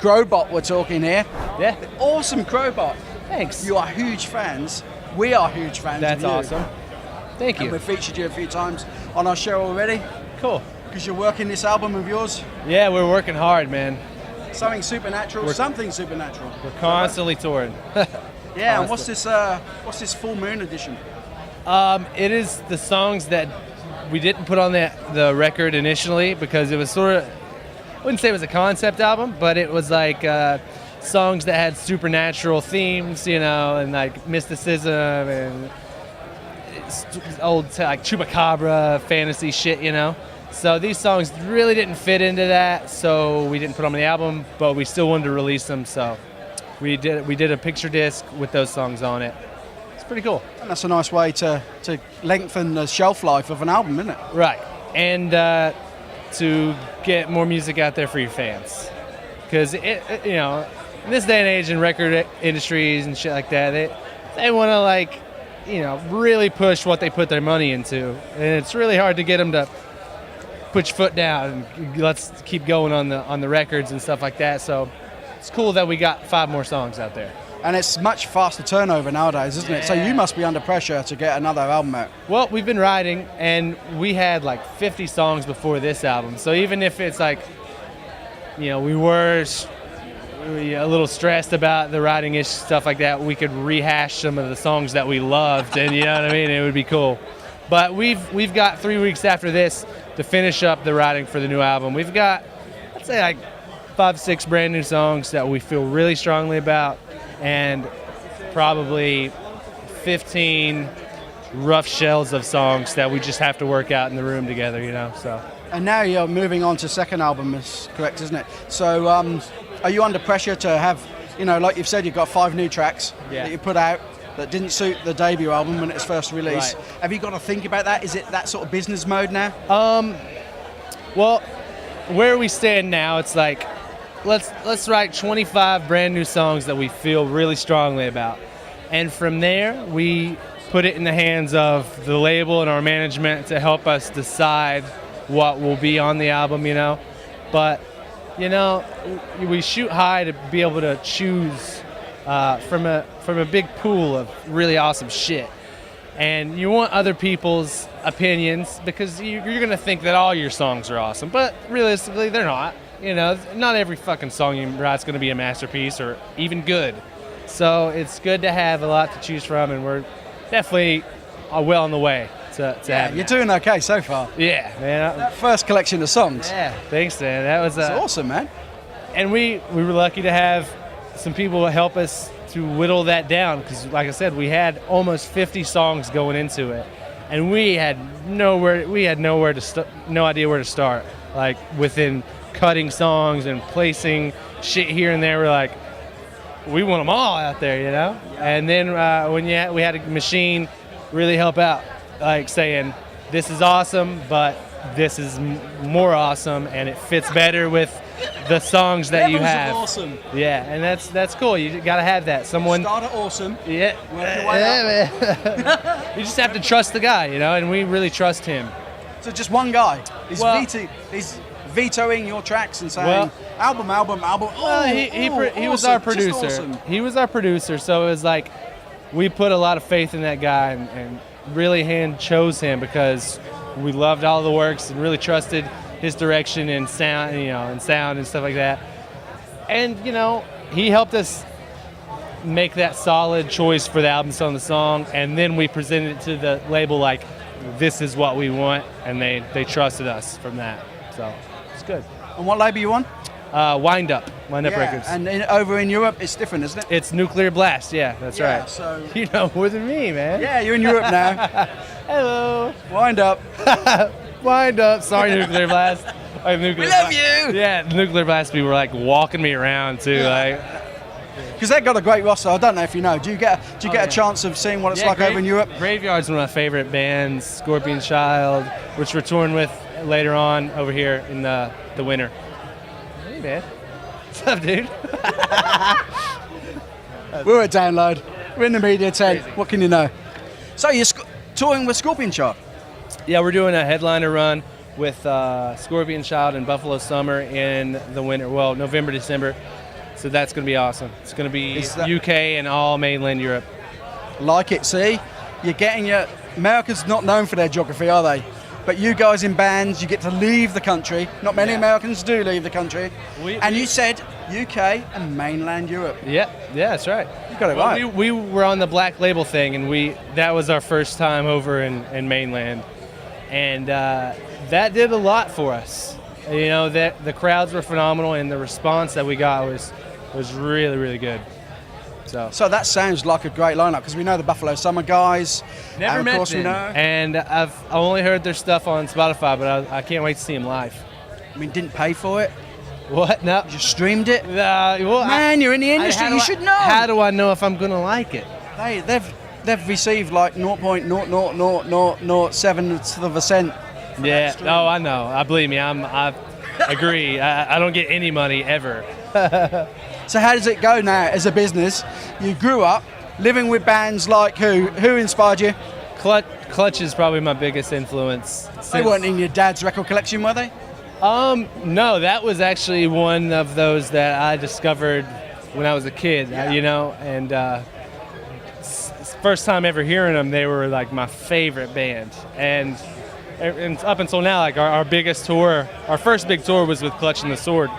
Crobot we're talking here. Yeah. Awesome Crobot. Thanks. You are huge fans. We are huge fans That's of you. awesome. Thank you. And we've featured you a few times on our show already. Cool. Because you're working this album of yours. Yeah, we're working hard, man. Something supernatural. Something supernatural. We're constantly touring. Yeah, and what's this full moon edition? It is the songs that we didn't put on the record initially because it was sort of, I wouldn't say it was a concept album, but it was like songs that had supernatural themes, you know, and like mysticism and old like chupacabra fantasy shit, you know. So these songs really didn't fit into that, so we didn't put them on the album, but we still wanted to release them, so we did a picture disc with those songs on it. It's pretty cool. And that's a nice way to lengthen the shelf life of an album, isn't it? Right. And to get more music out there for your fans. Because, you know, in this day and age in record industries and shit like that, they want to, like, you know, really push what they put their money into. And it's really hard to get them to put your foot down and let's keep going on the records and stuff like that. So it's cool that we got 5 more songs out there. And it's much faster turnover nowadays, isn't it? So you must be under pressure to get another album out. Well, we've been writing, and we had like 50 songs before this album. So even if it's like, you know, we were a little stressed about the writing issue, stuff like that, we could rehash some of the songs that we loved, and you know what I mean? It would be cool. But we've got 3 weeks after this to finish up the writing for the new album. We've got, I'd say, like 5-6 brand new songs that we feel really strongly about, and probably 15 rough shells of songs that we just have to work out in the room together, you know. So. And now you're moving on to second album, is correct, isn't it? So are you under pressure to have, you know, like you've said, you've got 5 new tracks that you put out that didn't suit the debut album when it was first released. Right. Have you got to think about that? Is it that sort of business mode now? Well, where we stand now, it's like, let's write 25 brand new songs that we feel really strongly about. And from there, we put it in the hands of the label and our management to help us decide what will be on the album, you know. But, you know, we shoot high to be able to choose from a big pool of really awesome shit. And you want other people's opinions because you're going to think that all your songs are awesome. But realistically, they're not. You know, not every fucking song you write's going to be a masterpiece or even good. So it's good to have a lot to choose from, and we're definitely well on the way to having you're that. doing okay so far. Yeah, man. That first collection of songs. Yeah, thanks, man. That was That's awesome, man. And we were lucky to have some people help us to whittle that down because, like I said, we had almost 50 songs going into it, and we had no idea where to start. Like within cutting songs and placing shit here and there, we're like, we want them all out there, you know. And then we had a machine really help out, like saying, this is awesome, but this is more awesome, and it fits better with the songs that you have. Awesome. Yeah, and that's cool. You gotta have that. Someone start at awesome. Yeah. Man. You just have to trust the guy, you know, and we really trust him. So just one guy. He's vetoing your tracks and saying album. He was our producer. Awesome. He was our producer, so it was like we put a lot of faith in that guy and really chose him because we loved all the works and really trusted his direction and sound, you know, and stuff like that. And you know, he helped us make that solid choice for the album song, and then we presented it to the label like, this is what we want, and they trusted us from that. So it's good. And what label you on? Wind Up Records. And over in Europe, it's different, isn't it? It's Nuclear Blast. Yeah, that's right. So you know more than me, man. Yeah, you're in Europe now. Hello. Wind Up. Wind Up. Sorry, Nuclear Blast. We love you. Yeah, the Nuclear Blast people were like walking me around too, like. Because they've got a great roster. I don't know if you know. Do you get a chance of seeing what it's like over in Europe? Graveyard's one of my favorite bands. Scorpion Child, which we're touring with later on over here in the winter. Hey man, what's up, dude? We're at Download. We're in the media tent. Crazy. What can you know? So you're touring with Scorpion Child? Yeah, we're doing a headliner run with Scorpion Child and Buffalo Summer in the winter. Well, November, December. So that's going to be awesome. It's going to be Is that- UK and all mainland Europe. Like it, see? You're getting your... America's not known for their geography, are they? But you guys in bands, you get to leave the country. Not many Americans do leave the country. And you said UK and mainland Europe. Yeah, that's right. You got it right. We were on the Black Label thing, and that was our first time over in mainland. And that did a lot for us. You know, that the crowds were phenomenal, and the response that we got was really, really good. So that sounds like a great lineup, because we know the Buffalo Summer guys. Never and met of course them, we know. and I've only heard their stuff on Spotify, but I can't wait to see them live. I mean, didn't pay for it. What? No. You streamed it. Well, Man, you're in the industry. You should know. How do I know if I'm gonna like it? They've received like 0.00007%. Yeah. Oh, I know. I believe me. I agree. I don't get any money ever. So how does it go now as a business? You grew up living with bands like who? Who inspired you? Clutch is probably my biggest influence. They weren't in your dad's record collection, were they? No, that was actually one of those that I discovered when I was a kid, you know, and first time ever hearing them, they were like my favorite band. And up until now, like our biggest tour, our first big tour was with Clutch and the Sword.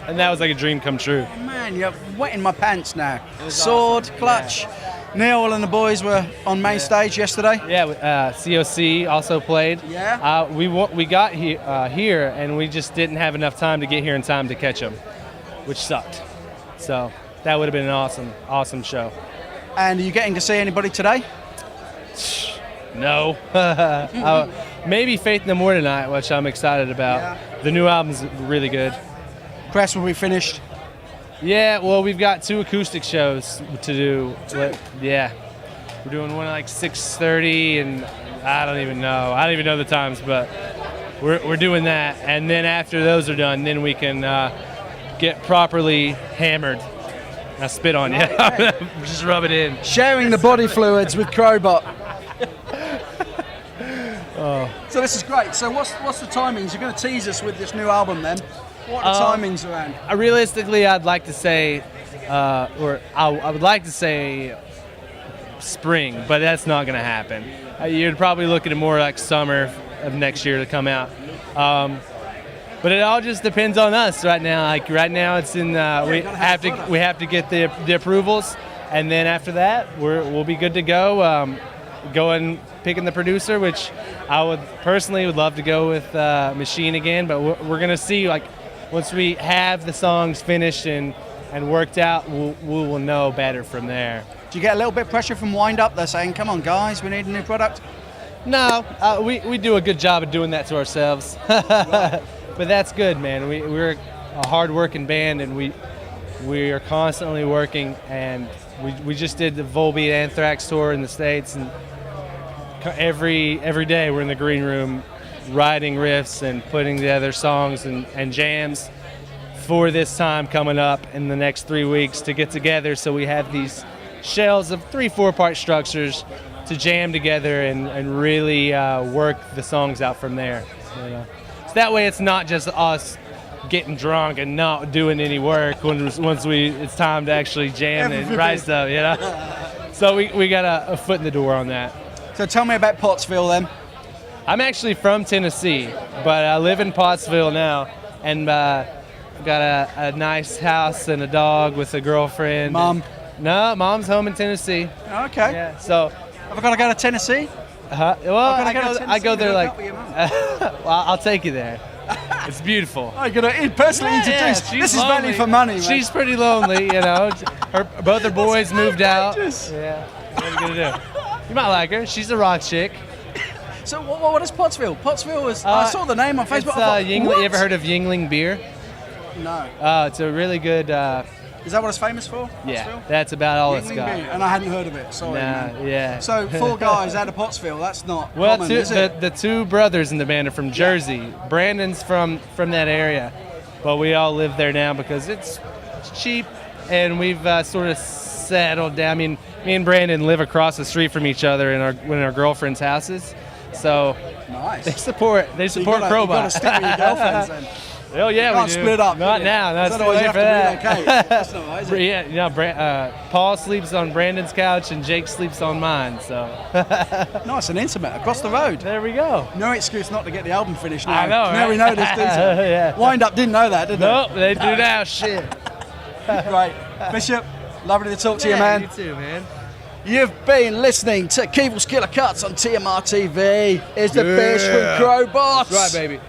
And that was like a dream come true. Oh man, you're wetting my pants now. Sword, awesome. Clutch. Yeah. Neil and the boys were on main stage yesterday. Yeah, COC also played. Yeah. We got here, and we just didn't have enough time to get here in time to catch them, which sucked. So that would have been an awesome show. And are you getting to see anybody today? No. Maybe Faith No More tonight, which I'm excited about. Yeah. The new album's really good. Press will be finished. Yeah, well, we've got 2 acoustic shows to do. 2? Yeah. We're doing one at like 6:30, and I don't even know the times, but we're doing that. And then after those are done, then we can get properly hammered. I spit on you. Just rub it in. Sharing the body fluids with Crobot. So this is great. So what's the timings? You're going to tease us with this new album then? What are the timings around? Realistically, I'd like to say, I would like to say spring, but that's not going to happen. You'd probably look at it more like summer of next year to come out. But it all just depends on us right now. Like right now, it's in we have to get the approvals, and then after that, we'll be good to go. Go and picking the producer, which I would love to go with Machine again, but we're gonna see like. Once we have the songs finished and worked out, we'll know better from there. Do you get a little bit of pressure from Wind Up? They're saying, come on, guys, we need a new product? No, we do a good job of doing that to ourselves. Right. But that's good, man. We're a hard-working band, and we are constantly working, and we just did the Volbeat Anthrax tour in the States, and every day we're in the green room writing riffs and putting together songs and jams for this time coming up in the next 3 weeks to get together, so we have these shells of 3-4 part structures to jam together and really work the songs out from there. You know? So that way it's not just us getting drunk and not doing any work once it's time to actually jam and write stuff, you know? So we got a foot in the door on that. So tell me about Pottsville then. I'm actually from Tennessee, but I live in Pottsville now, and I've got a nice house and a dog with a girlfriend. Mom? No, Mom's home in Tennessee. Okay. Yeah. So have I got to go to Tennessee? Well, I go there like. Well, I'll take you there. It's beautiful. I'm gonna personally introduce. This is value for money, man. She's pretty lonely, you know. Both her boys moved out. Yeah. What are you gonna do? You might like her. She's a rock chick. So what is Pottsville? Pottsville is. I saw the name on Facebook. It's Yingling. You ever heard of Yingling beer? No. It's a really good. Is that what it's famous for? Yeah, Pottsville? That's about all Yingling it's got. beer, and I hadn't heard of it. Sorry. Nah, yeah. So 4 guys out of Pottsville. That's not well, common, is it? The 2 brothers in the band are from Jersey. Yeah. Brandon's from that area, but we all live there now because it's cheap, and we've sort of settled down. I mean, me and Brandon live across the street from each other in our girlfriends' houses. So nice. They support Crobot. You got to stick with your girlfriends then. Oh yeah, You can't we do. split up. Not now. That's too Otherwise you late have for to that. relocate. That's not right, is it? Yeah, you know, Paul sleeps on Brandon's couch and Jake sleeps on mine. So Nice and intimate across the road. there we go. No excuse not to get the album finished now. I know, Now right? we know this, didn't we? Yeah. Wind Up didn't know that, did they? Nope, they do now. Shit. Great. Bishop, lovely to talk to you, Yeah, man. You too, man. You've been listening to Keevils Killer Cuts on TMR TV. Is the fish from Crobot. That's right, baby.